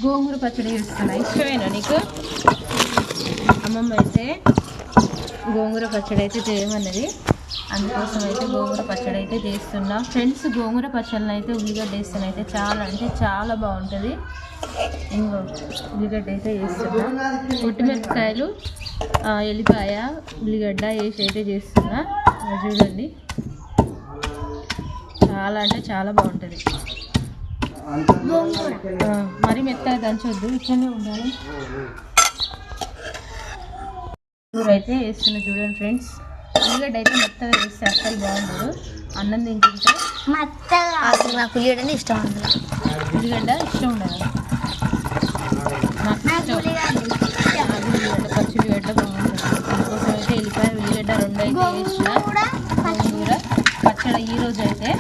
గోంగూర పచ్చడి చేస్తున్నా. ఇష్టమేనా నీకు? అమ్మమ్మ అయితే గోంగూర పచ్చడి అయితే చేయమన్నది, అందుకోసం అయితే గోంగూర పచ్చడి అయితే చేస్తున్నా ఫ్రెండ్స్. గోంగూర పచ్చడిని అయితే ఉల్లిగడ్డ వేస్తాను అయితే చాలా అంటే చాలా బాగుంటుంది. ఇంకో ఉల్లిగడ్డ అయితే వేస్తున్నా, ఒట్టిమిరపకాయలు, ఎల్లిపాయ, ఉల్లిగడ్డ వేసి అయితే చేస్తున్నా. చూడండి, చాలా అంటే చాలా బాగుంటుంది. మరి మెత్తగా దంచొద్దు, ఇట్లనే ఉండాలి. కూర అయితే వేస్తున్నా చూడండి ఫ్రెండ్స్. ఉల్లిగడ్డ అయితే మెత్తగా వేస్తే అస్సలు బాగుండదు. అన్నం తింటుంటే మెత్తగా నాకు ఉల్లిగడ్డ ఇష్టం ఉండదు. ఉల్లిగడ్డ ఇష్టం ఉండదు నాకు. ఉల్లిగడ్డ పచ్చి ఉల్లిగడ్డ బాగుంటుంది. అందుకోసం అయితే ఎల్లిపాయ ఉల్లిగడ్డ రెండు అయితే వేసిన. గోంగూర పచ్చడి ఈరోజు అయితే